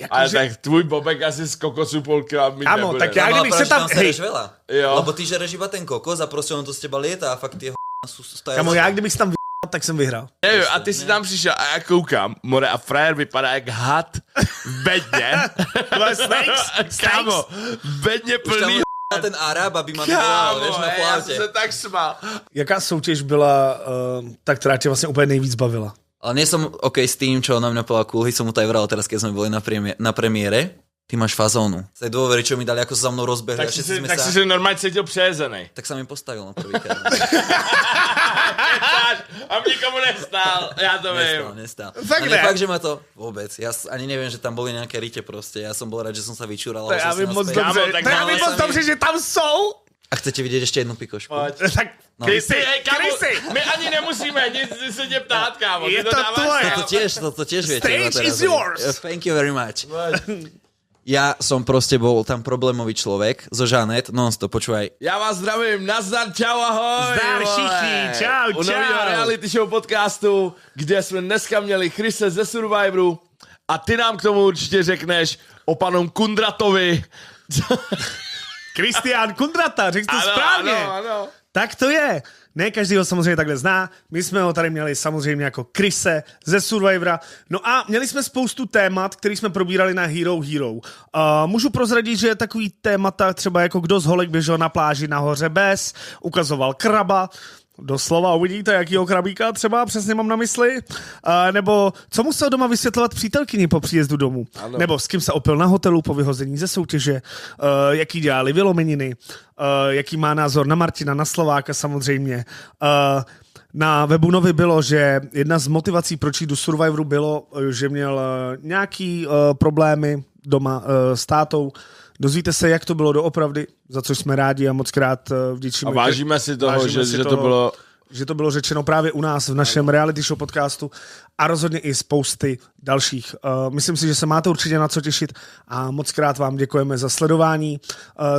Ale tak tvůj bobek asi z kokosu polka mít Kámo, nebude. tak já kdybych se tam... Sereš veľa. Jo. Lebo ty žereš iba ten kokos a proste on to z teba lieta a fakt tie stojí. Kámo, já kdybych se tam tak jsem vyhrál. Nevím, a ty si tam přišel a já koukám, more, a frajer vypadá jak had v bedně. Kámo, v bedně plný ten Arab, aby ma vyvolal, vieš, na flaute. Já jsem se tak smál. Jaká soutěž byla ta, která tě vlastně úplně nejvíc bavila? Ale nie som OK s tým, čo na mňa povedal Kulhy, som mu to aj vral teraz, keď sme boli na premiére. Ty máš fazónu. Z tej dôvery, čo mi dali, ako sa za mnou rozbehli. Tak si normálně cítil přejezenej. Tak som im postavil na prvýkrát. A nikomu nestál, já to vím. Nestál. Fakt ale ne. fakt, že ma to vôbec. Ja ani neviem, že tam boli nejaké rite proste. Ja som bol rád, že som sa vyčúral. Já vím moc dobře, že tam jsou. A chcete vidieť ešte jednu pikošku? Tak Krysy, my ani nemusíme nic se tě ptát, kámo. Je to tvoje. Toto tiež viete. Stage is yours. Thank you very much. Ja som proste bol tam problémový človek zo Žanet, non-stop, počúvaj. Já vás zdravím, nazdar, čau, ahoj. Zdar všichni, čau, U nového reality show podcastu, kde jsme dneska měli Chrise ze Survivoru a ty nám k tomu určitě řekneš o panom Kundratovi. Kristián Kundrata, řekl to správně. Ano. Tak to je. Ne každý ho samozřejmě takhle zná. My jsme ho tady měli samozřejmě jako Krise ze Survivora. No a měli jsme spoustu témat, které jsme probírali na Hero Hero. Můžu prozradit, že takový témata třeba jako kdo z holek běžel na pláži nahoře bez, ukazoval kraba, doslova uvidíte, jakýho krabíka třeba přesně mám na mysli, nebo co musel doma vysvětlovat přítelkyni po příjezdu domů, ano. Nebo s kým se opil na hotelu po vyhození ze soutěže, jaký dělali vylomeniny, jaký má názor na Martina, na Slováka samozřejmě. Na webu Novy bylo, že jedna z motivací, proč jít do Survivoru bylo, že měl nějaký problémy doma s tátou. Dozvíte se, jak to bylo doopravdy, za což jsme rádi a moc krát vděčíme. A vážíme si toho, že to bylo... Že to bylo řečeno právě u nás v našem reality show podcastu a rozhodně i spousty dalších. Myslím si, že se máte určitě na co těšit a moc krát vám děkujeme za sledování.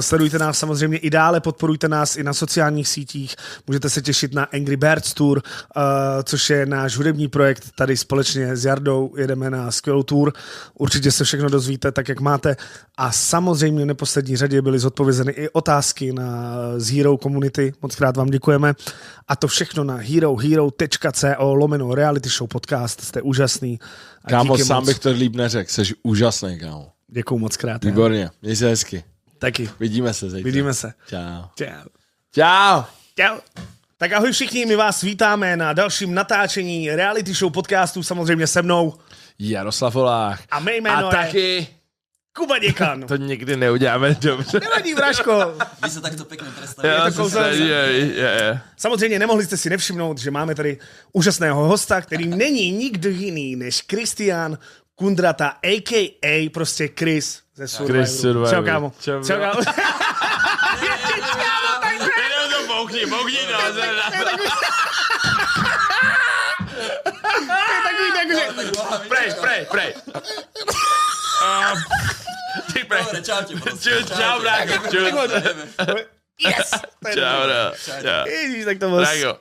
Sledujte nás samozřejmě i dále, podporujte nás i na sociálních sítích. Můžete se těšit na Angry Birds Tour, což je náš hudební projekt. Tady společně s Jardou jedeme na skvělou tour. Určitě se všechno dozvíte tak, jak máte. A samozřejmě v neposlední řadě byly zodpovězeny i otázky z Hero Community. Moc krát vám děkujeme. A to všechno na herohero.co reality show podcast. Jste úžasný. A kámo, sám bych to líp neřekl. Jsi úžasný, kámo. Děkuju moc krát. Výborně. Měj se hezky. Taky. Vidíme se zítra. Vidíme se. Čau. Čau. Čau. Čau. Tak ahoj všichni, my vás vítáme na dalším natáčení reality show podcastu, samozřejmě se mnou. Jaroslav Volách. A mé jméno a taky... Kuba Děkan. To nikdy neuděláme dobře. Nevadí, Vražko. Vy se takto pěkně představíte. Samozřejmě nemohli jste si nevšimnout, že máme tady úžasného hosta, který není nikdo jiný než Kristián Kundrata, a.k.a. prostě Chris ze Survivoru. Čau, kámo. Čau, kámo. Jenom to bouchni, Prej. Dobre, čau ti. Čau, Bráko. Yes! Čau, Čau. Ježíš, tak to moc. Bráko.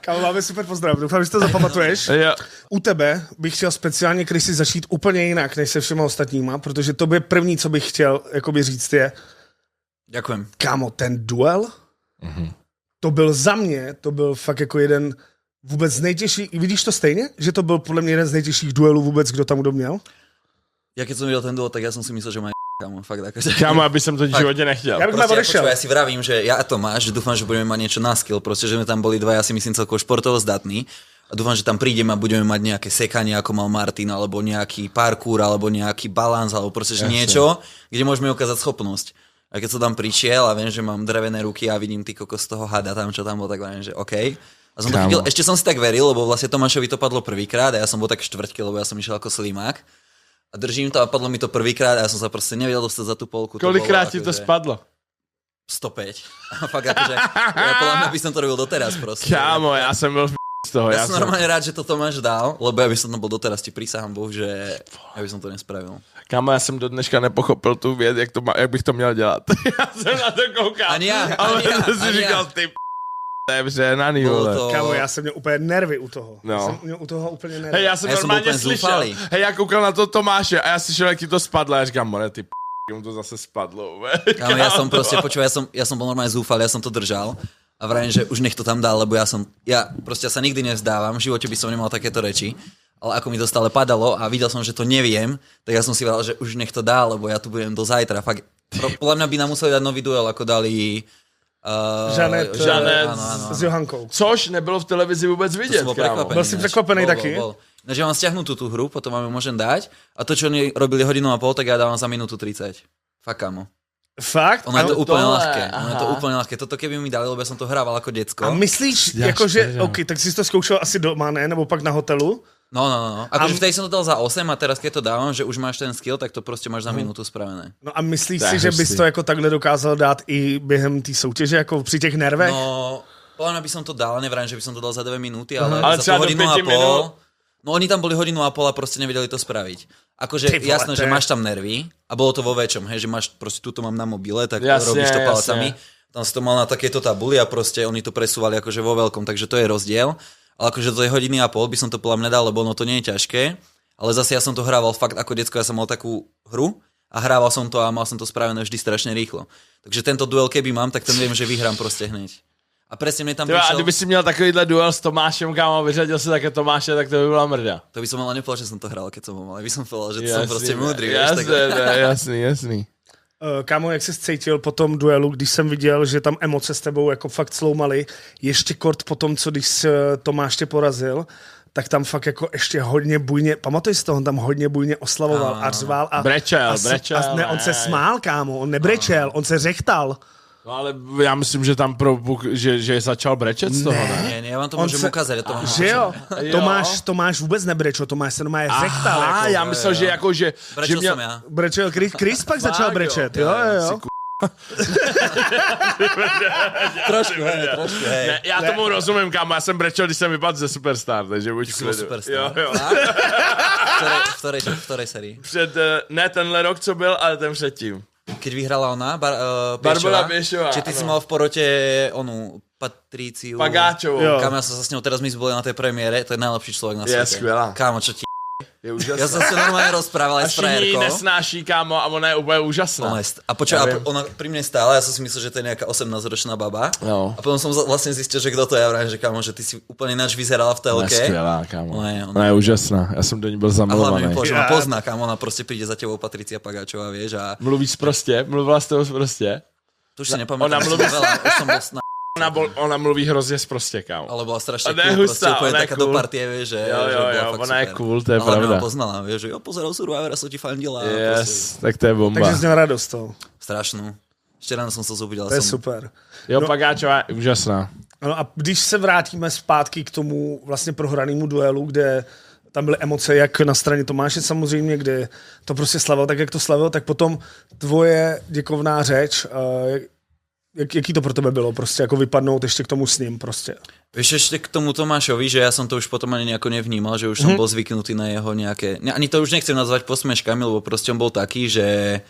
Kámo, máme super pozdrav, doufám, že to zapamatuješ. Jo. U tebe bych chtěl speciálně, Krisi, začít úplně jinak, než se všema ostatníma, protože to by první, co bych chtěl jakoby říct je... Ďakujem. Kámo, ten duel, to byl za mě, to byl fakt jako jeden vůbec z nejtěžších, vidíš to stejně? Že to byl podle mě jeden z nejtěžších duelů vůbec, kdo tam kdo měl? Ja keď som videl ten duel, tak ja som si myslel, že má kámo, fakt akože... Kámo, aby som to v živote nechtěl. Ja bych ma odešel. Ja si vravím, že ja a Tomáš, že dúfam, že budeme mať niečo na skill, proste, že sme tam boli dva, ja si myslím celkovo športovo zdatní. A dúfam, že tam prídeme a budeme mať nejaké sekanie, ako mal Martin, alebo nejaký parkour, alebo nejaký balans, alebo proste, že niečo, kde môžeme ukázať schopnosť. A keď som tam prišiel a viem, že mám drevené ruky a vidím ty kokos z toho hada tam, čo tam bol, tak viem, že OK. A som to chytil, ešte som si tak veril, lebo vlastne Tomášovi to padlo prvýkrát a ja som bol tak štvrťky, lebo ja som išiel ako slimák. A držím to a padlo mi to prvýkrát a ja som sa proste nevedel dostať za tú polku. Kolikrát ti to spadlo? 105. A fakt akože, ja podľa mňa by som to robil doteraz proste. Kámo, ja som byl z toho. Ja som normálne rád, že to Tomáš dal, lebo ja by som tam bol doteraz, ti prísahám Bohu, že ja by som to nespravil. Kámo, já jsem do dneška nepochopil tu věc, jak bych to měl dělat. Já jsem na to koukal. Ani ja. Ale to si říkal, ty To je přehnaný, vole. Kámo, já jsem měl úplně nervy u toho. No. Já jsem měl u toho úplně nervy. Hej, já jsem A já jsem byl normálně úplně slyšel. zoufalý. Hej, já koukal na to Tomáše a já slyšel, jak ti to spadlo. A já říkám, more, ty mu to zase spadlo. Kámo, ja som proste, počúvaj, ja som bol normálne zúfal, ja som to držal a vravím, že už nech to tam dá, lebo ja sa nikdy nevzdávam, v živote by som nemal takéto reči, ale ako mi to stále padalo a videl som, že to neviem, tak ja som si vral, že už nech to dá, lebo ja tu budem do zajtra. Fakt, podľa mňa by nám museli dať nový duel, ako dali Žanet áno. s Johankou. Což nebylo v televizi vůbec vidět, Bol kámo. prekvapený. Byl si překvapený taky? Takže ja mám stiahnutú tú hru, potom vám ju môžem dať a to, čo oni robili hodinu a pol, tak ja dávam za minútu 30. Fakt, kámo. Fakt? Ono je to úplne tohle, ľahké. Ono je to aha. úplne ľahké. Toto keby mi dali, lebo ja som to hrával ako decko. A myslíš, Já jako, že, štěřím. OK, tak jsi to zkoušel asi doma, ne? Nebo pak na hotelu? No. Akože vtedy som to dal za 8 a teraz keď to dávam, že už máš ten skill, tak to proste máš za minútu spravené. No a myslíš To je si, že bys hustý. to jako takhle dokázal dát i během té soutěže, jako při těch nervech? No, podľa mňa by som to dal, nevrám, že by som to dal za 2 minúty, ale, Ale za třeba tú do hodinu a 5 pol. minút. No oni tam boli hodinu a pol a proste nevedeli to spraviť. Akože Ty vole, jasné, to že je- máš tam nervy a bolo to vo väčšom, hej, že máš proste, tuto mám na mobile, tak Jasne, robíš to jasne. palcami. Tam si to mal na takéto tabuli a proste oni to presúvali akože vo veľkom, takže to je rozdiel. Ale akože do tej hodiny a pol by som to podľa mňa nedal, lebo ono to nie je ťažké. Ale zase ja som to hrával fakt ako decko, ja som mal takú hru a hrával som to a mal som to spravené vždy strašne rýchlo. Takže tento duel, keby mám, tak ten viem, že vyhrám proste hneď. A presne mne tam Tyva, a prišiel... kdyby si měl takovýhle duel s Tomášem, kámo, a vyřadil si také Tomáše, tak to by byla mrda. To by som ale nepovedal, že som to hral, keď som ho mal. By som povedal, že som proste múdry, vieš. jasný, Tak... jasný. Kámo, jak jsi cítil po tom duelu, když jsem viděl, že tam emoce s tebou jako fakt sloumaly, ještě kort po tom, co když Tomáš tě porazil, tak tam fakt jako ještě hodně bujně, pamatuj si to, on tam hodně bujně oslavoval a řval. A, Brečel. ne, on se smál, kámo, on nebrečel, on se řechtal. No ale já myslím, že tam že začal brečet z toho, ne? Nie, ja vám to On môžem se- ukázať. Ja to mám Že jo? Jo. Tomáš vůbec nebrečel, Tomáš se normálně řechtal. Aha, Jako. já myslel, že jako, že Brečel měl... som ja. Brečel, Chris pak začal Fakt, jo. brečet, jo. Trošku, hej. Ne, já tomu rozumím, kámo, já jsem brečel, když jsem vypadl ze Superstar, takže buď Si bol superstar. Jo. V ktorej sérii? Před, ne tenhle rok, co byl, ale ten předtím. Keď vyhrala ona, Barbora Piešová, Či ty si áno. mal v porote onu Patriciu... Pagáčovou. Jo. Kam ja som sa s ňou, teraz my sme boli na tej premiére, to je najlepší človek na Je svete. skvělá. Kámo, čo ti... Je úžasná. Ja som sa normálne rozprával A aj s všichni ji frajerkou. nesnáší, kámo, a ona je úplně úžasná. A počuj, Ja a viem. ona pri mne stála, ja som si myslel, že to je nejaká 18-ročná baba. Jo. A potom som vlastne zistil, že kto to je. Ja vrajím, že kámo, že ty si úplne ináč vyzerala v Ona je telke. skvělá, kámo. Ona Ona je úžasná. Já jsem do ní byl A hlavne zamilovaný. mi povedal, že ma pozná, kámo, ona proste príde za tebou Patricia Pagáčová, vieš, a Mluvíš prostě? Mluvila s tebou prostě? to už si nepamätám, ona že mluví- som veľa, už som bol Ona mluví hrozně sprostě, kámo. ale bola strašne Ona je cool, hustá, proste úplne ona je taká cool. do partie, vieš, že, Jo, že jo, bola jo, fakt ona je super. cool, to je A hlavne pravda. ma poznala, vieš, že jo, pozeral Survivor, som ti fandila. a proste Yes, tak to je bomba. Takže jsi měl radost toho. strašnú. Ešte ráno som sa zobudil. To je super. Jo, Pagáčová je úžasná. No a když se vrátíme zpátky k tomu vlastně prohranému duelu, kde tam byly emoce jak na straně Tomáše samozřejmě, kde to prostě slavil tak, jak to slavil, tak potom tvoje děkovná řeč, jaký to pro tebe bylo, prostě jako vypadnout ještě k tomu s ním prostě. Vieš, ešte k tomu Tomášovi, že ja som to už potom ani nejako nevnímal, že už som bol zvyknutý na jeho nejaké... Ani to už nechcem nazvať posmeškami, lebo proste on bol taký, že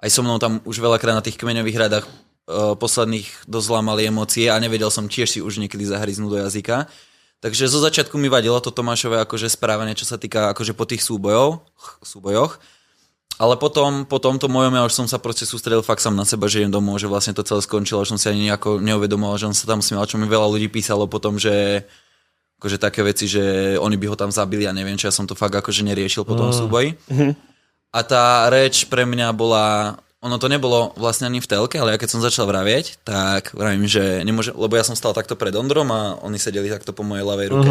aj so mnou tam už veľakrát na tých kmeňových radách posledných dosť mali emócie a nevedel som tiež si už niekedy zahryznúť do jazyka. Takže zo začiatku mi vadilo to Tomášové akože správanie, čo sa týka akože po tých súbojoch. Ale potom po tomto mojom ja už som sa proste sústredil fakt sám na seba, že idem domov, že vlastne to celé skončilo, už som si ani nejako neuvedomoval, že on sa tam smial, čo mi veľa ľudí písalo potom, že akože také veci, že oni by ho tam zabili a neviem, čo ja som to fakt akože neriešil po tom súboji. A tá reč pre mňa bola, ono to nebolo vlastne ani v telke, ale ja keď som začal vravieť, tak vravím, že nemôžem, lebo ja som stal takto pred Ondrom a oni sedeli takto po mojej ľavej ruke.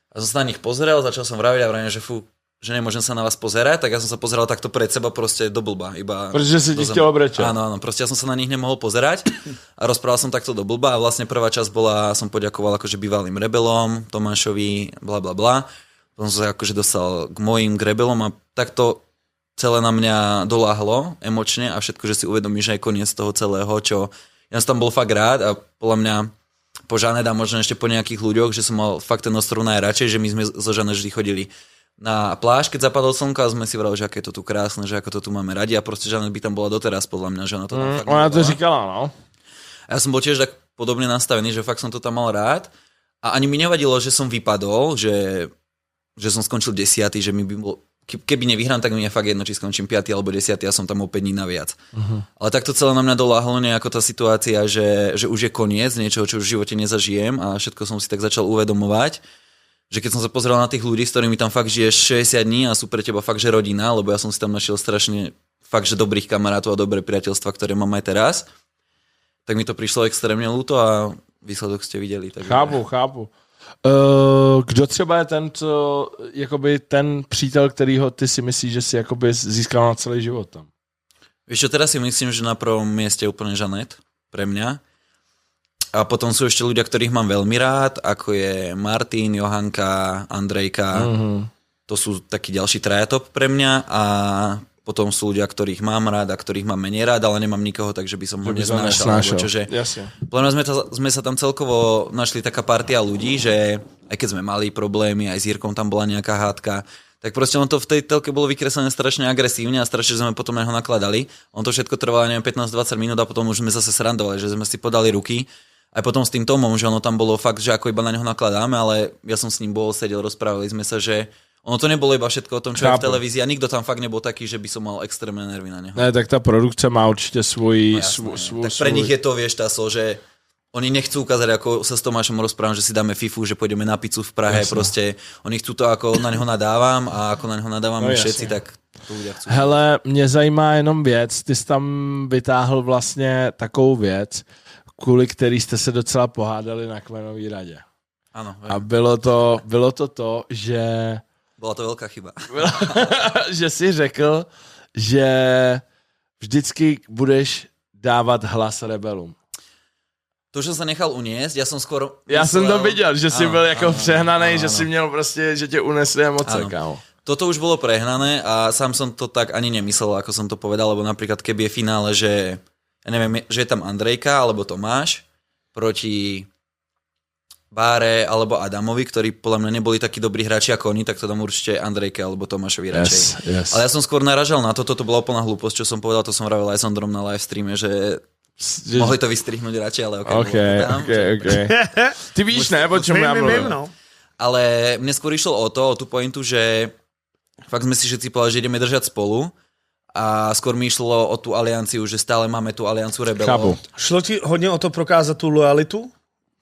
A som sa na nich pozrel, začal som vraviť a vravím, že fú, že nemôžem sa na vás pozerať, tak ja som sa pozeral takto pred seba proste do blba. Iba Protože si ti do zem. chtělo brečet. Áno, proste ja som sa na nich nemohol pozerať a rozprával som takto do blba a vlastne prvá časť bola, som poďakoval akože bývalým rebelom, Tomášovi, bla bla bla. Potom som sa akože dostal k mojim, k rebelom a takto celé na mňa doláhlo emočne a všetko, že si uvedomíš aj koniec toho celého, čo ja som tam bol fakt rád a podľa mňa po Žanet a možno ešte po nejakých ľuďoch, že som mal fakt ten ostrov najradšej, že my sme zo Žanet vždy chodili na pláž, keď zapadlo slnko a sme si vrali, že aké je to tu krásne, že ako to tu máme radi a proste Žanet by tam bola doteraz podľa mňa, že ona to tam fakt Ona to nebola. říkala, no. A ja som bol tiež tak podobne nastavený, že fakt som to tam mal rád a ani mi nevadilo, že som vypadol, že som skončil 10., že mi by bol, keby nevyhrám, tak mi je fakt jedno, či skončím 5. alebo 10. a som tam o 5 dní naviac. Ale takto celé na mňa doláhlo nejako tá situácia, že už je koniec niečoho, čo už v živote nezažijem a všetko som si tak začal uvedomovať, že keď som sa pozrel na tých ľudí, s ktorými tam fakt žiješ 60 dní a sú pre teba fakt, že rodina, lebo ja som si tam našiel strašne fakt, že dobrých kamarátov a dobré priateľstva, ktoré mám aj teraz, tak mi to prišlo extrémně ľúto a výsledok ste videli. Takže... Chápu. Kdo třeba je ten, co, jakoby ten přítel, kterýho ty si myslíš, že si jakoby získal na celý život tam? Vieš čo, teraz si myslím, že na prvom mieste je úplne Žanet pre mňa. A potom sú ešte ľudia, ktorých mám veľmi rád, ako je Martin, Johanka, Andrejka. To sú takí ďalší traja top pre mňa a potom sú ľudia, ktorých mám rád a ktorých mám menej rád, ale nemám nikoho, takže by som ho neznášal. Podľa mňa sme sa tam celkovo našli taká partia ľudí, že aj keď sme mali problémy, aj s Jirkom tam bola nejaká hádka, tak proste on to v tej telke bolo vykreslené strašne agresívne a strašne sme potom na neho nakladali. On to všetko trvalo, neviem, 15-20 minút a potom už sme zase srandovali, že sme si podali ruky. Aj potom s tým Tomom, že ono tam bolo fakt, že ako iba na neho nakladáme, ale ja som s ním sedel, rozprávali sme sa, že ono to nebolo iba všetko o tom, čo je v televízii a nikto tam fakt nebol taký, že by som mal extrémne nervy na neho. Ne, tak tá produkcia má určite svoj... Tak pre nich je to, vieš, že oni nechcú ukázať, ako sa s Tomášom rozprávam, že si dáme FIFU, že pôjdeme na pizzu v Prahe, proste oni chcú to, ako na neho nadávam a ako na neho nadávame všetci, tak to ľudia chcú. Hele, mě zajímá jenom věc, ty jsi tam vytáhl vlastně takovou věc, kvůli který jste se docela pohádali na kmenový radě. Ano. A bylo to, že... Byla to velká chyba. Že jsi řekl, že vždycky budeš dávat hlas rebelům. To, že sa nechal uniesť, ja som skoro... Ja som to viděl, že si byl jako přehnanej, že si měl prostě, že tě unesli emoce, kámo. Toto už bolo prehnané a sám som to tak ani nemyslel, ako som to povedal, lebo napríklad keby je finále, že ja neviem, že je tam Andrejka alebo Tomáš proti Báre alebo Adamovi, ktorí podľa mňa neboli takí dobrí hráči ako oni, tak to dám určite Andrejke alebo Tomášovi radšej. Yes. Ale ja som skôr naražal na to, toto bola úplná hlúposť, čo som povedal, to som vravel aj Sondrom na live streame, že mohli to vystrihnúť radšej, ale okay. Ty víš, ne, o čom ja mluvím. No. Ale mne skôr išlo o tú pointu, že fakt sme si všetci povedali, že ideme držať spolu a skôr mi išlo o tú alianciu, že stále máme tú alianciu rebelov. Šlo ti hodně o to prokázat tu lojalitu?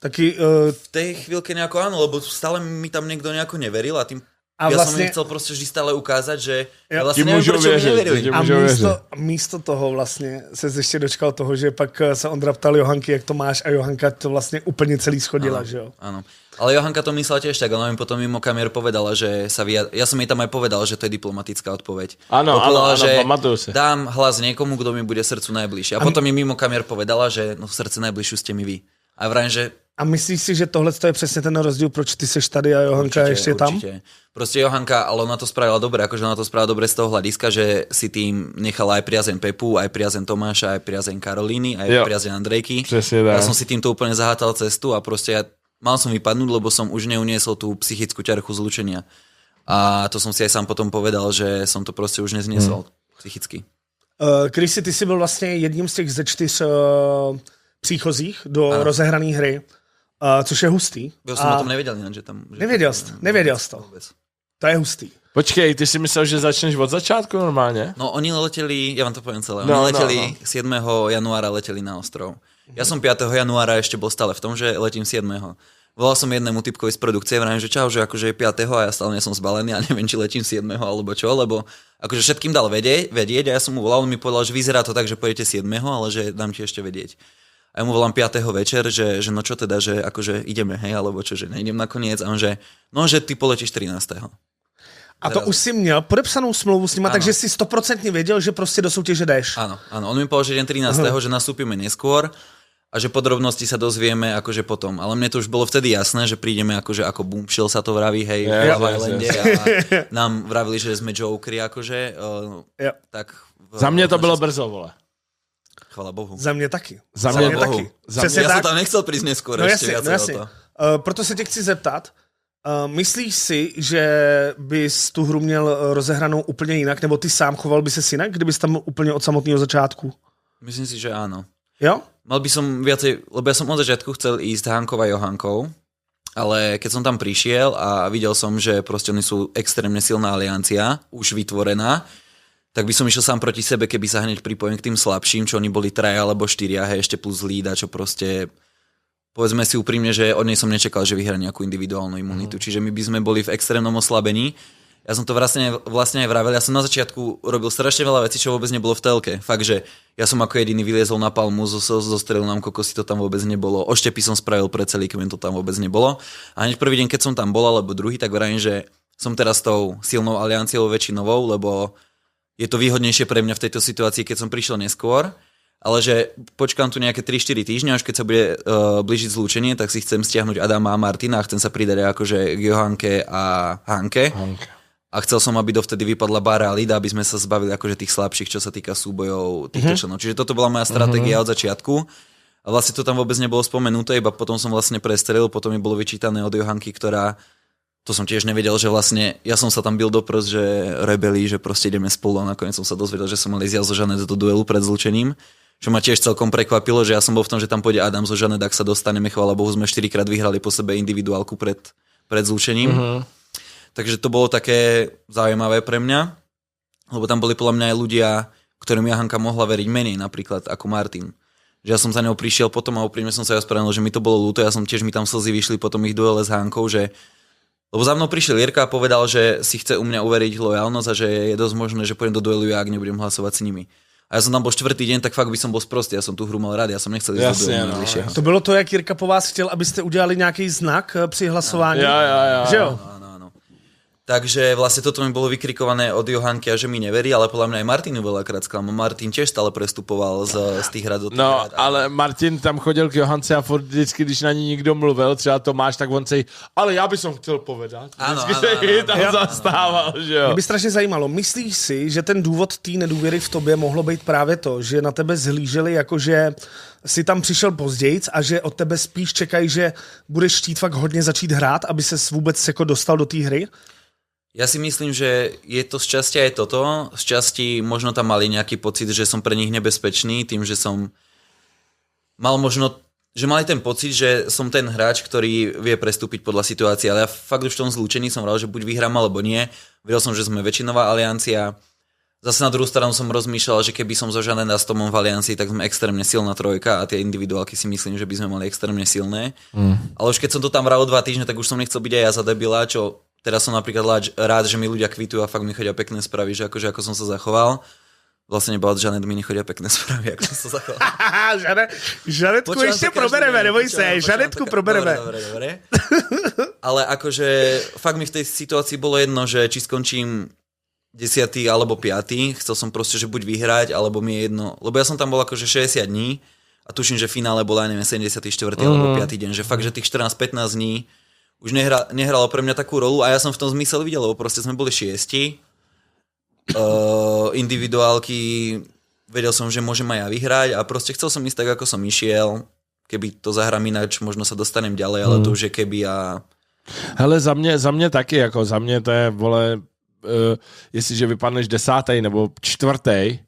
Taky, v tej chvíľke nejako áno, lebo stále mi tam niekto nejako neveril a tým a ja vlastne, som im chcel proste vždy stále ukázať, že ja vlastne neviem, prečo mi neverili. A místo toho vlastně se ještě dočkal toho, že pak se Ondra ptal Johanky, jak to máš a Johanka to vlastně úplně celý schodila, že jo? Áno. Ale Johanka to myslela tiež tak, ona mi potom mimo kamier povedala, že ja som jej tam aj povedal, že to je diplomatická odpoveď. Áno, pamatujú si. Dám hlas niekomu, kto mi bude srdcu najbližšie. A potom mi mimo kamier povedala, že no v srdce najbližšiu ste mi vy. A vrajím, že... A myslíš si, že tohle je přesně ten rozdíl, proč ty seš tady a Johanka ještě tam? Určite. Proste Johanka, ale ona to spravila dobre, akože ona to spravila dobre z toho hľadiska, že si tým nechala aj priazeň Pepu, aj priazeň Tomáša, aj priazeň Karolíny, aj priazeň Andrejky. Ja som si týmto úplne zahátal cestu a proste mal som vypadnúť, lebo som už neuniesol tú psychickú ťarchu zlúčenia. A to som si aj sám potom povedal, že som to proste už nezniesol psychicky. Chrissy, ty si byl vlastně jedním z těch ze 4 příchozích do rozehrané hry, což je hustý. Ja som o tom nevedel ináč, že tam... Nevěděl jsi to. To je hustý. Počkej, ty si myslel, že začneš od začátku normálně? No oni leteli, ja vám to poviem celé, oni leteli 7. januára leteli na ostrov. Ja som 5. januára ešte bol stále v tom, že letím 7. Volal som jednému typkovi z produkcie, vrajím, že čau, že akože je 5. a ja stále nie som zbalený a neviem, či letím 7. alebo čo, lebo akože všetkým dal vedieť a ja som mu volal, on mi povedal, že vyzerá to tak, že pôjdete 7. ale že dám ti ešte vedieť. A ja mu volám 5. večer, že no čo teda, že akože ideme, hej, alebo čo, že nejdem nakoniec. A on že, no, že ty poletíš 13. A to už si měl podepsanou smlouvu s nima, takže si 100% věděl, že prostě do soutěže jdeš. Áno, on mi povedal, že deň 13. že nastúpime neskôr a že podrobnosti sa dozvieme akože potom. Ale mne to už bolo vtedy jasné, že prídeme akože ako boomshell sa to vraví, hej, v Love Islande a nám vravili, že sme jokery akože, tak... Za mňa to bylo brzo, vole. Chvala Bohu. Za mě taky. Za mě taky. Ja som tam nechcel prísť neskôr ešte viacej o to. Proto se tě chci zeptat, myslíš si, že bys tu hru měl rozehranou úplně jinak, nebo ty sám choval by se jinak, kdybys tam úplně od samotného začátku? Myslím si, že áno. Jo? Mal by som viacej, lebo ja som od začiatku chcel ísť Hankou a Johankou, ale keď som tam prišiel a videl som, že proste oni sú extrémne silná aliancia, už vytvorená, tak by som išiel sám proti sebe, keby sa hneď pripojím k tým slabším, čo oni boli 3 alebo 4, hej, ešte plus lída, čo proste, povedzme si úprimne, že od nej som nečakal, že vyhrá nejakú individuálnu imunitu, čiže my by sme boli v extrémnom oslabení. Ja som to vlastne aj vravel, ja som na začiatku robil strašne veľa vecí, čo vôbec nebolo v telke. Fakt, že ja som ako jediný vyliezol na palmu, zostrelil nám kokosy, to tam vôbec nebolo. Oštepy som spravil pre celý kmen, to tam vôbec nebolo. A hneď prvý deň, keď som tam bol, alebo druhý, tak vravím, že som teraz tou silnou alianciou väčšinovou, lebo je to výhodnejšie pre mňa v tejto situácii, keď som prišiel neskôr. Ale že počkám tu nejaké 3-4 týždne, až keď sa bude blížiť zlúčenie, tak si chcem stiahnuť Adama a Martina a chcem sa pridať akože k Johanke a Hanke. A chcel som, aby dovtedy vypadla Bára a Lida, aby sme sa zbavili akože tých slabších, čo sa týka súbojov týchto členov. Čiže toto bola moja stratégia od začiatku. A vlastne to tam vôbec nebolo spomenuté, iba potom som vlastne prestrelil, potom mi bolo vyčítané od Johanky, ktorá, to som tiež nevedel, že vlastne ja som sa tam bil dopros, že rebeli, že proste ideme spolu a nakoniec som sa dozvedel, že som mal ísť ja zo Žanet do duelu pred zlúčením. Čo ma tiež celkom prekvapilo, že ja som bol v tom, že tam pôjde Adam zo Žanet, ak sa dostaneme, chvála Bohu, sme 4-krát vyhrali po sebe individuálku pred zlúčením. Takže to bolo také zaujímavé pre mňa, lebo tam boli podľa mňa aj ľudia, ktorým Johanka mohla veriť menej, napríklad ako Martin. Že ja som za ňou prišiel potom a úprimne som sa ospravedlnil, že mi to bolo ľúto, mi tam slzy vyšli potom ich duele s Hankou, že lebo za mnou prišiel Jirka a povedal, že si chce u mňa uveriť lojálnosť a že je dosť možné, že pôjdem do duelu ja, ak nebudem hlasovať s nimi. A ja som tam bol 4. deň, tak fakt by som bol sprostý, ja som tu hru mal rád, ja som nechcel ísť do duelu najbližšieho. To bylo to, jak Jirka po vás chtěl, abyste udělali nějaký znak při hlasování? Že jo? Takže vlastne toto mi bolo vykrikované od Johanky a že mi neverí, ale podľa mňa aj Martinu veľakrát sklamal. Martin tiež stále prestupoval z tých hrad do tých hrad. Ale Martin tam chodil k Johance a furt vždycky, když na ní nikdo mluvil, třeba Tomáš, tak on se ale já bych som chtěl povedat. Vždycky se tam zastával, že jo. Mě by strašně zajímalo, myslíš si, že ten důvod té nedůvěry v tobě mohlo být právě to, že na tebe zhlíželi, jakože si tam přišel pozdějc a že od tebe spíš čekají, že budeš chtít fakt hodně začít hrát, aby ses vůbec jako dostal do té hry? Ja si myslím, že je to z časti aj toto. Z časti možno tam mali nejaký pocit, že som pre nich nebezpečný, tým, že som mal možno, že mali ten pocit, že som ten hráč, ktorý vie prestúpiť podľa situácie. Ale ja fakt už v tom zlúčení som rád, že buď vyhrám alebo nie. Vedel som, že sme väčšinová aliancia. Zase na druhú stranu som rozmýšľal, že keby som so Žanet a s Tomom v aliancii, tak sme extrémne silná trojka a tie individuálky si myslím, že by sme mali extrémne silné. Ale už keď som to tam hral 2 týždne, tak už som nechcel byť aj ja za debila, čo teraz som napríklad rád, že mi ľudia kvitujú a fakt mi chodia pekné správy, že akože ako som sa zachoval. Vlastne nebolo od Žanet, mi nechodia pekné správy, ako som sa zachoval. Žanetku ešte probereme, neboj sa, Žanetku probereme. Dobre. Ale akože fakt mi v tej situácii bolo jedno, že či skončím 10. alebo 5. Chcel som proste, že buď vyhrať, alebo mi je jedno. Lebo ja som tam bol akože 60 dní a tuším, že finále bola, neviem, 74. alebo 5. deň. Že fakt, že tých 14-15 dní už nehralo pre mňa takú rolu a ja som v tom zmysel videl, lebo proste sme boli 6. Individuálky, vedel som, že môžem aj ja vyhrať a proste chcel som ísť tak, ako som išiel. Keby to zahrám ináč, možno sa dostanem ďalej, ale to už je keby a... Hele, za mě taky, jako za mě to je, vole, jestliže vypadneš 10. nebo 4.,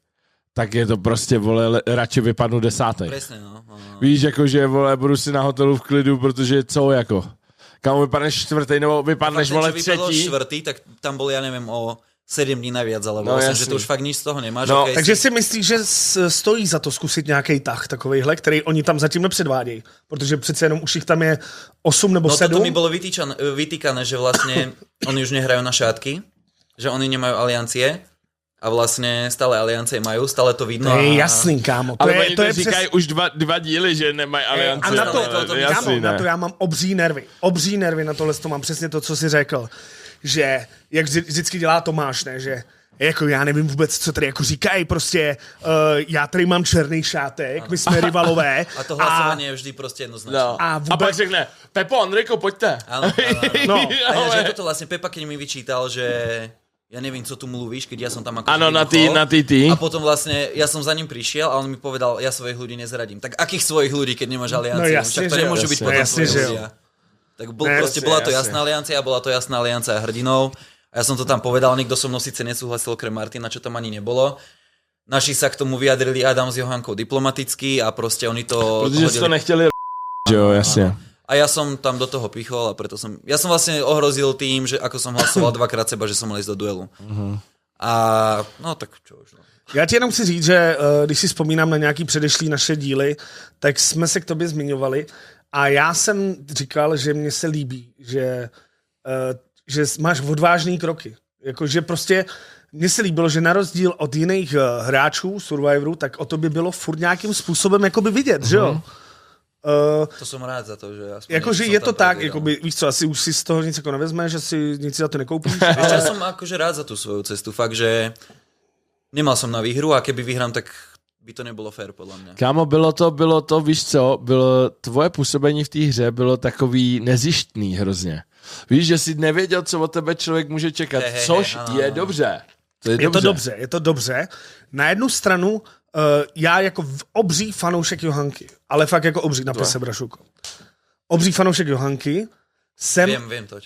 tak je to prostě, vole, radši vypadnu 10. Presne, no. Víš, jakože, vole, budu si na hotelu v klidu, protože co, jako... Kam vypadneš 4. nebo vypadneš, vole, 3. Vypadlo 4., tak tam bol, ja neviem, o 7 dní naviac, ale no, vlastne, že to už fakt nič z toho nemáš. No, okay, takže si myslíš, že stojí za to zkusit nějaký tah takovejhle, který oni tam zatím nepředvádějí? Protože přece jenom už ich tam je 8 nebo 7. No toto mi bolo vytýkané, že vlastne oni už nehrajú na šátky, že oni nemajú aliancie a vlastne stále aliancie majú, stále to vidno. To je jasný, kámo. Ale to říkají už dva díly, že nemají aliancie. A na to, jasný, na to já mám obří nervy na tohle, to mám přesně to, co jsi řekl. Že, jak vždycky dělá Tomáš, ne, že jako já nevím vůbec, co tady jako říkají, prostě já tady mám černý šátek, my jsme rivalové. A to hlasování je vždy prostě jednoznačné. No. A pak řekne, Pepo, Andrejko, pojďte. Áno. No. A že toto vlastne Pepa, keď mi vyčítal, že ja neviem, co tu mluvíš, keď ja som tam ako... Áno, na ty. A potom vlastne, ja som za ním prišiel a on mi povedal, ja svojich ľudí nezradím. Tak akých svojich ľudí, keď nemáš alianciu? No jasne, to nemôžu byť potom svoje ľudia. Tak bola to jasná aliancia hrdinov. A ja som to tam povedal, nikto so mnou síce nesúhlasil okrem Martina, čo tam ani nebolo. Naši sa k tomu vyjadrili Adam s Johankou diplomaticky a proste oni to... Protože si to nechtěli že jo, jasne. A ja som tam do toho pichol a preto som... Ja som vlastne ohrozil tým, že ako som hlasoval dvakrát seba, že som mal ísť do duelu. A no tak čo už. No. Já ti jenom chci říct, že když si vzpomínám na nějaký předešlý naše díly, tak jsme se k tobě zmiňovali a já jsem říkal, že mně se líbí, že máš odvážný kroky. Jakože prostě mně se líbilo, že na rozdíl od jiných hráčů, Survivorů, tak o tobě bylo furt nějakým způsobem jakoby vidět, že jo? To som rád za to, že... Jakože je to tak, jakoby, víš co, asi už si z toho nic jako nevezmeš, že si nic za to nekoupíš. Ja som akože rád za tú svoju cestu, fakt, že nemal som na výhru a keby vyhrám, tak by to nebylo fér, podľa mňa. Kámo, bylo to, víš co, tvoje působení v té hře bylo takový nezištný hrozně. Víš, že jsi nevěděl, co od tebe člověk může čekat, což je dobře. Je to dobře. Na jednu stranu já jako obří fanoušek Johanky, ale fakt jako obří, napiš se Brašuko. Obří fanoušek Johanky, Vím to.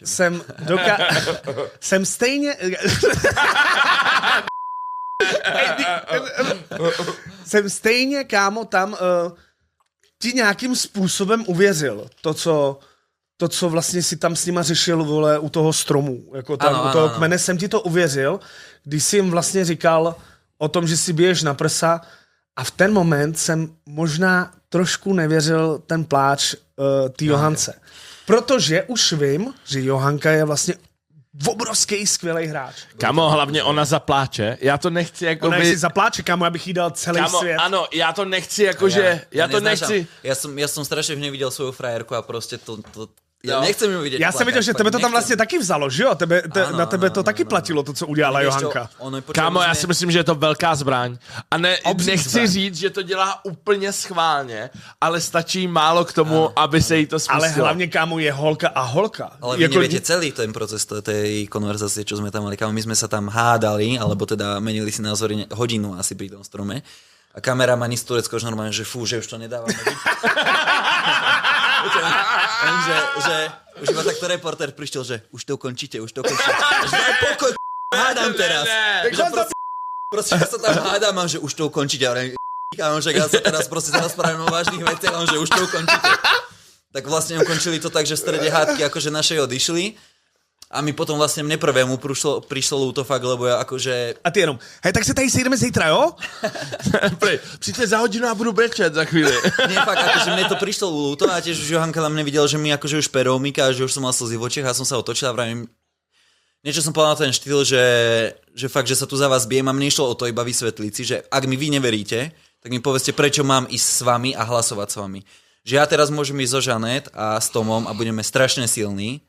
Jsem stejně... jsem stejně, kámo, tam ti nějakým způsobem uvěřil to, co vlastně si tam s nima řešil, vole, u toho stromu, jako tam, u toho kmene, jsem ti to uvěřil, když jsi jim vlastně říkal o tom, že si biješ na prsa a v ten moment jsem možná trošku nevěřil ten pláč té Johance. Protože už vím, že Johanka je vlastně obrovský skvělý hráč. Kamo, hlavně ona zapláče. Já to nechci jako ona si zapláče, kamo, abych jí dal celý svět. Ano, já to nechci jakože, já to nechci. Ja som strašne v nej videl svoju frajerku a proste to ja nechcem ju vidieť. Já jsem viděl, že tebe to tam vlastně taky vzalo, že jo? Na tebe to taky platilo, to, co udělala Johanka. Kámo, já si myslím, že je to velká zbraň. A nechci říct, že to dělá úplně schválně, ale stačí málo k tomu, aby se jí to spustilo. Ale hlavně, kámo, je holka a holka. Ale vy neviete celý ten proces tej konverzácie, čo sme tam mali. Kámo, my sme sa tam hádali, alebo teda menili si názory hodinu asi pri tom strome. A kameramani z Turecka už normálne, že fú, že už to nedávame. že už iba takto reportér prišiel, že už to ukončíte. Že pokoj, hádam teraz. Proste ja sa tam hádam, že už to ukončíte. Kámo, že ja sa teraz proste rozprávame o vážnych veciach, že už to ukončíte. Tak vlastne ukončili to tak, že v strede hádky akože našej odišli. A mi potom vlastne mne prvému prišlo ľúto fakt, lebo ja akože... A ty jenom, hej, tak sa tady sejdeme zítra, jo? Přijďte za hodinu a budu brečet za chvíli. Nie, fakt, akože mne to prišlo ľúto a tiež už Johanka na mne videl, že mi akože už perou myká, že už som mal slzy v očiach a som sa otočil a vravím... Niečo som povedal na ten štýl, že fakt, že sa tu za vás bijem a mne išlo o to iba vysvetliť si, že ak mi vy neveríte, tak mi povedzte, prečo mám ísť s vami a hlasovať s vami. Že ja teraz môžem ísť so Žanet a s Tomom a budeme strašne silní.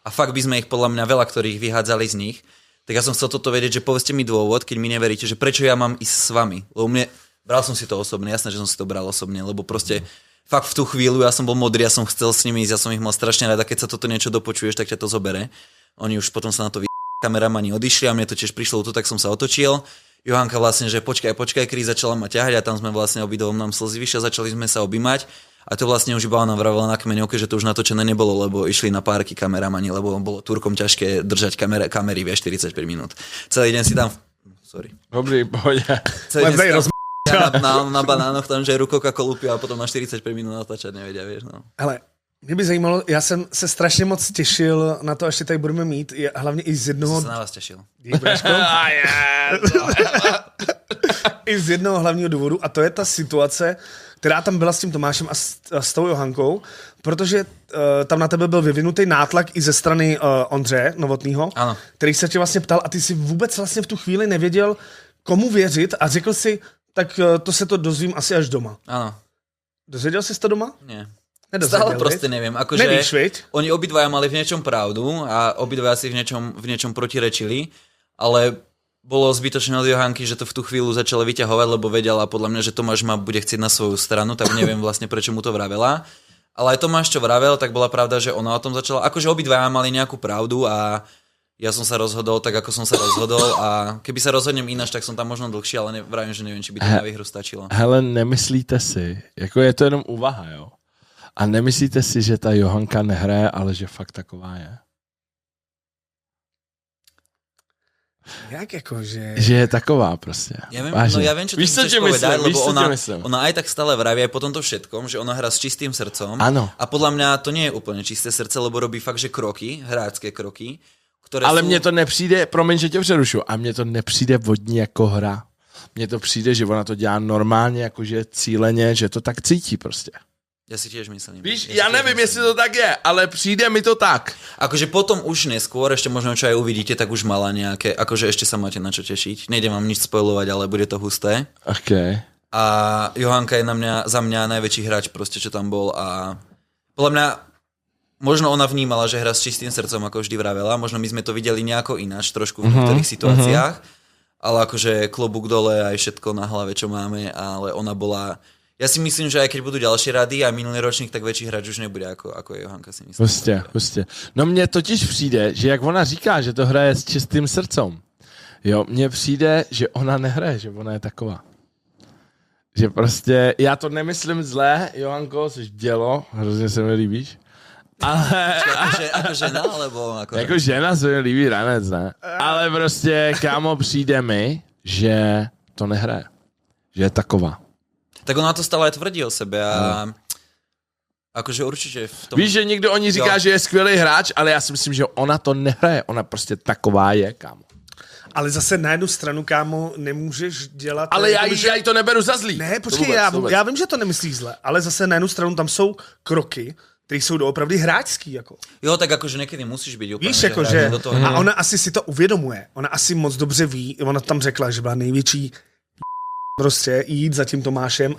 A fakt by sme ich podľa mňa veľa, ktorých vyhádzali z nich, tak ja som chcel toto vedieť, že povedzte mi dôvod, keď mi neveríte, že prečo ja mám ísť s vami. Lebo bral som si to osobne, jasné, že som si to bral osobne, lebo proste fakt v tú chvíľu ja som bol modrý, ja som chcel s nimi ísť, ja som ich mal strašne rád a keď sa toto niečo dopočuješ, tak ťa to zobere. Oni už potom sa na to kameramani odišli a mne to tiež prišlo, tak som sa otočil. Johanka vlastne, že počkaj, Kri začala ma ťahať a tam sme vlastne obidvom nám slzy vyšli a začali sme sa objímať. A to vlastne už iba ona vravela na kmeňovke, že to už natočené nebolo, lebo išli na párky kameramani, lebo bolo Turkom ťažké držať kamery vie 45 minút. Celý deň si tam... Sorry. Dobrý, pohodě. Celý deň si tam na banánoch tam, že rukoka kolupia a potom na 45 minút natáčať nevedia, vieš, no. Hele, mě by zajímalo, já jsem se strašně moc těšil na to, až tady budeme mít, hlavně i z jednoho... Jsem se na vás těšil. I z jednoho hlavního důvodu, a to je ta situace, která tam byla s tím Tomášem a s tou Johankou, protože tam na tebe byl vyvinutý nátlak i ze strany Ondřeje Novotnýho, ano. Který se tě vlastně ptal a ty si vůbec vlastně v tu chvíli nevěděl, komu věřit a řekl si, tak to se to dozvím asi až doma. Ano. Dozvěděl jsi to doma? Nie. Stále proste neviem. Akože nevíš, viď? Oni obidvaja mali v niečom pravdu a obidvaja si v niečom protirečili, ale bolo zbytočné od Johanky, že to v tú chvíľu začala vyťahovať, lebo vedela podľa mňa, že Tomáš ma bude chcieť na svoju stranu, tak neviem vlastne, prečo mu to vravela. Ale aj Tomáš, čo vravel, tak bola pravda, že ona o tom začala. Akože obidvaja mali nejakú pravdu a ja som sa rozhodol tak, ako som sa rozhodol a keby sa rozhodnem ináč, tak som tam možno dlhšie, ale vravím, že neviem, či by to na výhru stačilo. Hele, nemyslíte si, jako je to jenom úvaha, jo? A nemyslíte si, že ta Johanka nehraje, ale že fakt taková je? Jak jako, že... Že je taková prostě. Ja viem, čo ty chceš povedať, lebo ona aj tak stále vraví aj po tomto všetkom, že ona hrá s čistým srdcom. Áno. A podľa mňa to nie je úplne čisté srdce, lebo robí fakt, že kroky, hráčské kroky, ktoré ale sú... mně to nepřijde, promiň, že tě přerušu, a mně to nepřijde vodní jako hra. Mně to přijde, že ona to dělá normálně, jakože cíleně, že to tak cítí prostě. Ja si tiež myslím. Víš, ja nevím, jestli to tak je, ale přijde mi to tak. Akože potom už neskôr, ešte možno čo aj uvidíte, tak už mala nejaké, akože ešte sa máte na čo tešiť. Nejdem vám nič spoilovať, ale bude to husté. Okay. A Johanka je za mňa najväčší hráč proste, čo tam bol a podľa mňa možno ona vnímala, že hra s čistým srdcom, ako vždy vravela, možno my sme to videli nejako ináč trošku v niektorých situáciách, ale akože klobúk dole aj všetko na hlave, čo máme, ale ona bola... Ja si myslím, že aj keď budú ďalšie rady a minulý ročník, tak väčší hráč už nebude ako je Johanka, si myslím. Hustě. No mně totiž přijde, že jak ona říká, že to hraje s čistým srdcem, jo, mně přijde, že ona nehraje, že ona je taková. Že prostě, já to nemyslím zlé, Johanko, jsi dělo, hrozně se mi líbíš. Ale... Ako žena, alebo ako... Jako žena se mi líbí ranec, ne? Ale prostě, kámo, přijde mi, že to nehraje. Že je taková. Tak ona to stále aj tvrdí o sebe a akože určite v tom... Víš, že někdo o ní říká, že je skvělý hráč, ale já si myslím, že ona to nehraje. Ona prostě taková je, kámo. Ale zase na jednu stranu, kámo, nemůžeš dělat... Ale já jí to neberu za zlý. Ne, počkej, já vím, že to nemyslíš zle, ale zase na jednu stranu tam jsou kroky, které jsou doopravdy hráčský, jako. Jo, tak akože niekedy musíš byť úplne, víš, jako, že do toho. a ona asi si to uvědomuje. Ona asi moc dobře ví, ona tam řekla, že byla největší prostě jít za tím Tomášem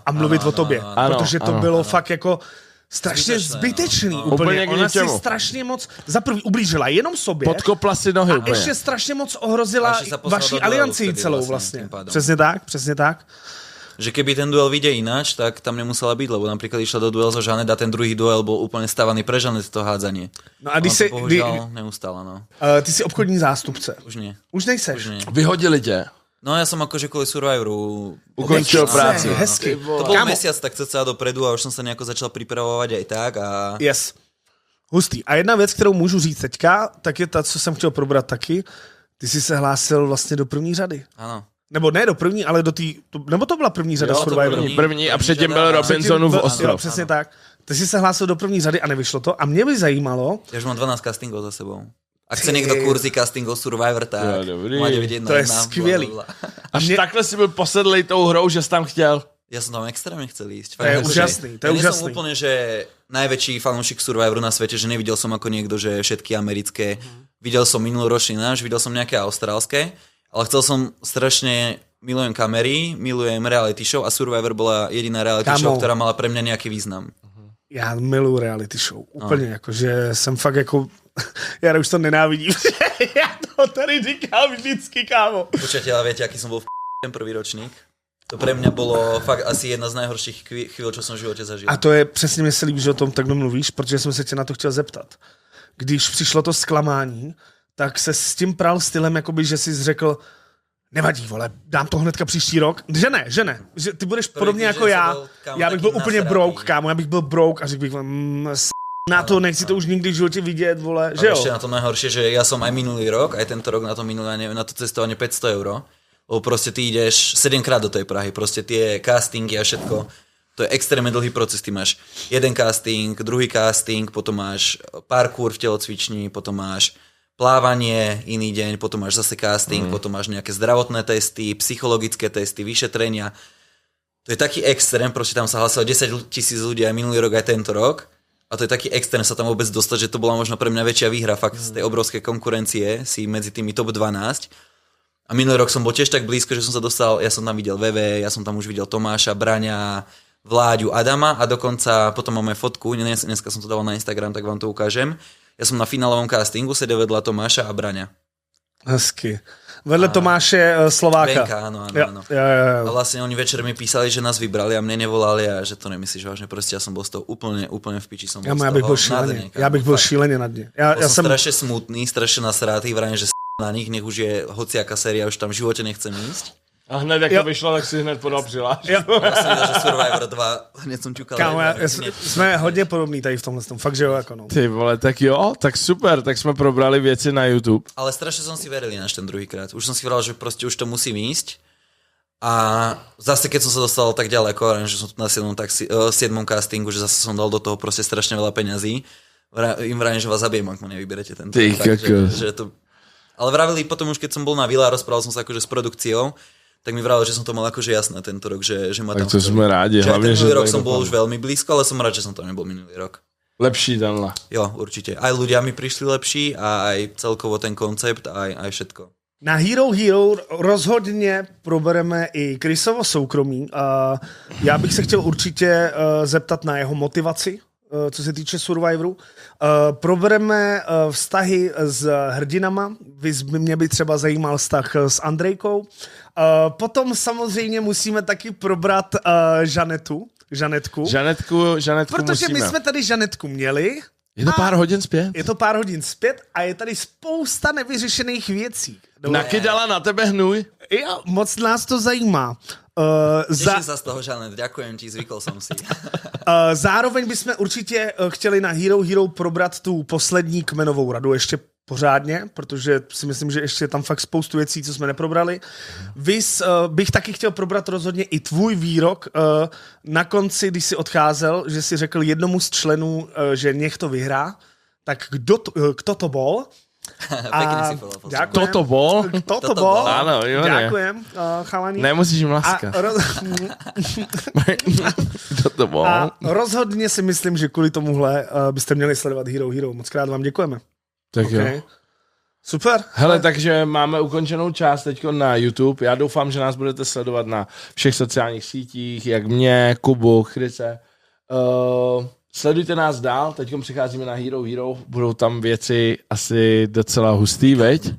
a mluvit o tobě. Protože to bylo fakt jako strašně zbytečný. Úplně. Ona si strašně moc za prvý ublížila jenom sobě. Podkopla si nohy úplně. A ještě strašně moc ohrozila vaší alianci celou vlastně. Přesně tak. Že keby ten duel vyjde ináč, tak tam nemusela byť, lebo napríklad išla do duel so Žanet a ten druhý duel bol úplne stavaný pre Žanet to hádzanie. No a bohužiaľ neustála, no. Ty si obchodní zástupce. Už nie. Už nejseš. Už nie. Vyhodili tě. No ja som akože kvôli Survivoru ukončil práci. Hezky. To bol mesiac tak cca dopredu a už som sa nejako začal pripravovať aj tak a... Yes. Hustý. A jedna věc, kterou můžu říct teďka, tak je ta, co jsem chtěl probrat taky. Ty jsi se hlásil vlastně do první řady. Ano. Nebo ne do první, ale do té... Nebo to byla první řada Survivoru? První a předtím byl Robinsonův ostrov. Přesně tak. Ty jsi se hlásil do první řady a nevyšlo to. A mě by zajímalo... Ja už mám 12 castingov za sebou. Ak chce niekto kurzy castingov Survivor, tak máte vidieť to je skvělý. Až takhle si byl posedlej tou hrou, že jsi tam chtěl. Ja som tam extrémne chcel ísť. To je úžasný. To je úžasný. Ja som úplne, že najväčší fanúšik Survivoru na svete, že nevidel som ako niekto, že všetky americké. Videl som minuloročný náš, videl som nejaké austrálske, ale chcel som strašne, milujem kamery, milujem reality show a Survivor bola jediná reality show, ktorá mala pre mňa nejaký význam. Já miluji reality show. Úplně, jakože jsem fakt jako... Já už to nenávidím. Já to tady říkám vždycky, kámo. Počujete, ale viete, aký som bol ten prvý ročník? To pre mňa bolo fakt asi jedna z najhorších chvíľ, čo som v živote zažil. A to je přesně, mě se líbí, že o tom takhle mluvíš, protože jsem se tě na to chtěl zeptat. Když přišlo to zklamání, tak se s tím pral stylem, jakoby, že jsi řekl, nevadí, vole, dám to hnedka příští rok. Že ne. Že ty budeš podobně jako já. Já bych byl úplně broke, kámo, já bych byl broke a řekl bych, na to nechci to už nikdy v životě vidět, vole, že jo? Ešte na to najhoršie, že ja som aj minulý rok, aj tento rok na to minulé, neviem, na to cestovanie 500 €, lebo proste ty ideš 7-krát do tej Prahy, proste tie castingy a všetko, to je extrémne dlhý proces, ty máš jeden casting, druhý casting, potom máš parkour v telocvični, potom máš plávanie iný deň, potom máš zase casting, potom máš nejaké zdravotné testy, psychologické testy, vyšetrenia. To je taký extrém, proste tam sa hlasilo 10 000 ľudí aj minulý rok, aj tento rok. A to je taký extrém sa tam vôbec dostať, že to bola možno pre mňa väčšia výhra fakt z tej obrovskej konkurencie si medzi tými top 12. A minulý rok som bol tiež tak blízko, že som sa dostal, ja som tam videl VV, ja som tam už videl Tomáša, Braňa, Vláďu, Adama a dokonca potom máme fotku, dneska som to dal na Instagram, tak vám to ukážem. Ja som na finálovom castingu sedel vedľa Tomáša a Braňa. Hezky. Vedle Tomáše Slováka. Benka, áno. Jo. A vlastne oni večer mi písali, že nás vybrali a mne nevolali a že to nemyslíš vážne. Proste ja som bol z toho úplne v piči. Som bol ja bych byl šíleně na dně. Ja som strašne smutný, strašne nasrátý, vrajím, že na nich, nech už je hociaká séria, už tam v živote nechcem ísť. A hned jak to vyšlo, tak si hned podal přihlášku. Ja som videl, že Survivor 2, hneď som ťukal. Kámo, jsme hodně podobní tady v tomhle tom. Fakt, že jo, jako no. Ty vole, tak jo, tak super, tak jsme probrali věci na YouTube. Ale strašne som si veril ináč ten druhýkrát. Už som si vral, že proste už to musím ísť. A zase keď som sa dostal tak ďaleko, že som tu na 7. castingu, že zase som dal do toho proste strašne veľa peňazí. Im vravím, že vás zabijem, ak ma nevyberete ten. Ty kokos. Že to... Ale vravili potom už, keď som bol na vile a rozprával som sa akože s produkciou, tak mi vravili, že som to mal akože jasné tento rok, že ma tam... Tak to sme rádi. Že hlavne, ten minulý rok tak som bol dopadlo. už veľmi blízko, ale som rád, že som tam nebol minulý rok. Lepší tenhle. Jo, určite. Aj ľudia mi prišli lepší a aj celkovo ten koncept, aj všetko. Na Hero Hero rozhodně probereme i Chrisovo soukromí. Já bych se chtěl určitě zeptat na jeho motivaci, co se týče Survivoru. Probereme vztahy s hrdinama. Mě by třeba zajímal vztah s Andrejkou. Potom samozřejmě musíme taky probrat Žanetku. Žanetku Protože musíme. my jsme tady Žanetku měli. Je to pár hodin zpět. Je to pár hodin zpět a je tady spousta nevyřešených věcí. Nakydala na tebe hnůj? Jo, moc nás to zajímá. Teším sa z toho, Žanet, ďakujem ti, zvykol som si. Zároveň bychom určitě chtěli na Hero Hero probrat tu poslední kmenovou radu ještě pořádně, protože si myslím, že ještě je tam fakt spoustu věcí, co jsme neprobrali. Bych taky chtěl probrat rozhodně i tvůj výrok na konci, když jsi odcházel, že jsi řekl jednomu z členů, že nech to vyhrá. Tak kdo to bol? Pekne si povedal. Ďakujem. Toto bol? Kto to Toto bol? bol? Áno, jo, Ďakujem, chalani. Nemusíš im laskať. Toto bol? A rozhodně si myslím, že kvůli tomuhle byste měli sledovat Hero Hero. Moc krát vám děkujeme. Tak jo. Okay. Super. Hele, takže máme ukončenou část teďko na YouTube. Já doufám, že nás budete sledovat na všech sociálních sítích, jak mě, Kubu, Chryse. Sledujte nás dál, teď přicházíme na Hero Hero, budou tam věci asi docela hustý, veď?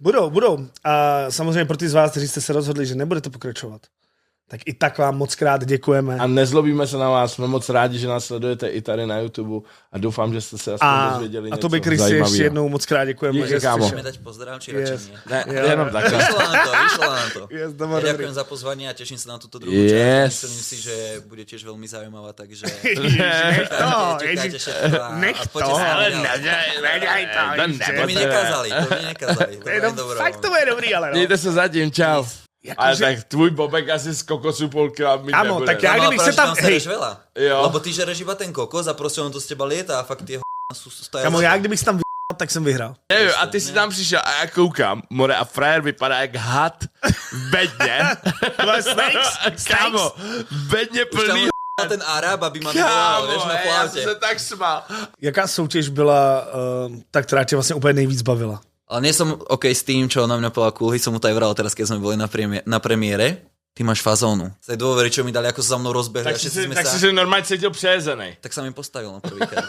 Budou. A samozřejmě pro ty z vás, kteří jste se rozhodli, že nebudete pokračovat, tak i tak vám moc krát děkujeme. A nezlobíme se na vás, jsme moc rádi, že nás sledujete i tady na YouTube a doufám, že jste se aspoň dozvěděli a to by něco Chrisi zajímavého. ještě jednou moc krát děkujeme. Díky, že jsi kámo. přišel. Môžeme dať pozdrav, či radšej nie? Ne, jenom takhle. Vyšlo nám to. Yes, to Ja dobrý. ďakujem za pozvanie a teším sa na túto druhú Yes. časť. Myslím si, že bude tiež veľmi zaujímavá, takže... Čekajte všetko a poďte sa na mňa. To mi nekázali. To je dobré. Fakt to je dobrý, ale no. Mějte se zatím, čau. Ale Jakože- tak tvůj bobek asi z kokosu půl kila mít Kámo, nebude. tak já kdybych se tam... Hej, Sereš veľa. Jo. Lebo ty žereš iba ten kokos a proste on to z teba lieta a fakt tie stojí. kámo, já kdybych se tam tak jsem vyhrál. Nevím, a ty si tam přišel a já koukám, more, a frajer vypadá jak had v bedně. Kámo, v bedně plný ten Arab, aby ma vyvolal, vieš, na já flaute. jsem se tak smál. Jaká soutěž byla ta, která tě vlastně úplně nejvíc bavila? Ale nie som OK s tým, čo na mňa povedal Kulhy, som mu to aj vral teraz, keď sme boli na premiére. Ty máš fazónu. Z tej dôvery, čo mi dali, ako sa za mnou rozbehli. Tak a všetci sme si sa... se normálně cítil přejezenej. Tak sa mi postavil na prvýkrát.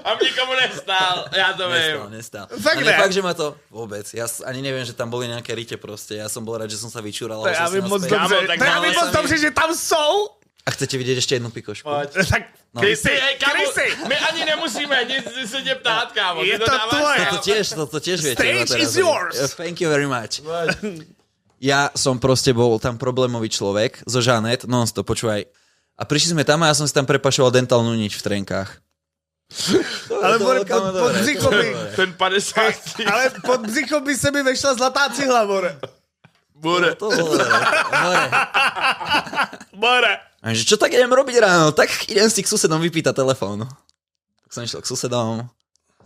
A nikomu nestál, já to vím. Nestál. Fakt A ne? fakt, že ma to vôbec. Ja ani neviem, že tam boli nejaké rite proste. Ja som bol rád, že som sa vyčúral. To já vím moc Kámo, dobře, tak to já máme vím moc sami- dobře, že tam jsou. A chcete vidieť ešte jednu pikošku? Tak Krysy, kámo, Krysy. my ani nemusíme nic se tě ptát, kámo. Ty Je to dáváš tvoje. sám. To tiež viete. Stage iba teraz. is yours. Thank you very much. Ja som proste bol tam problémový človek zo Žanet, non-stop, počúvaj. A prišli sme tam a ja som si tam prepašoval dentálnu niť v trenkách. Ale pod břicho by, Ten 50. ale pod břicho by se mi vešla zlatá cihla, more. Bude. To bolo hore. More. A že čo tak idem robiť ráno? Tak idem si k susedom vypýtať telefón. Tak som išiel k susedom,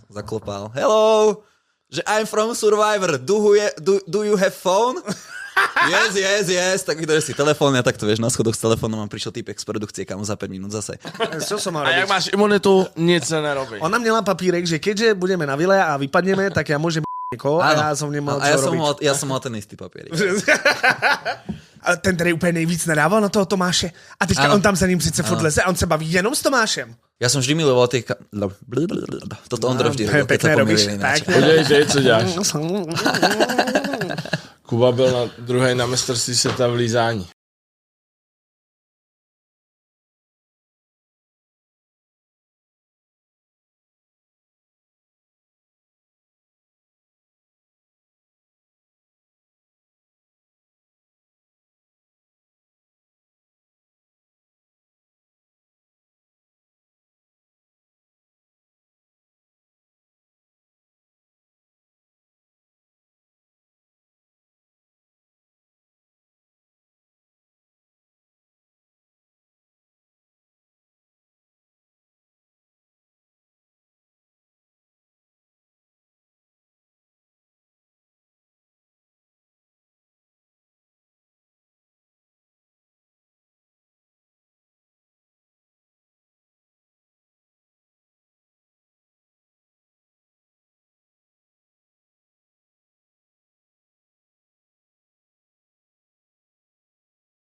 zaklopal. Hello, že I'm from Survivor, do you have phone? Yes, tak vydrží si telefón, ja takto vieš, na schodoch s telefónom a prišiel týpek z produkcie, kam za 5 minút zase. Co som mal A jak robiť? máš imunitu, nic se nerobí. Ona měla papírek, že keďže budeme na vile a vypadneme, tak já môžem někoho a já som nemal a čo robiť. ja som mal ten istý papierik. A ten tady úplně nejvíc nadával na toho Tomáše. A teďka Ano. on tam za ním přece furt leze a on se baví jenom s Tomášem. Ja som vždy miloval tie... Toto Ondro vždy robil, keď sa Pekné robíš. pomýlili ináč. Podívej, že co děláš. Kuba byl druhý na mistrovství světa v lízání.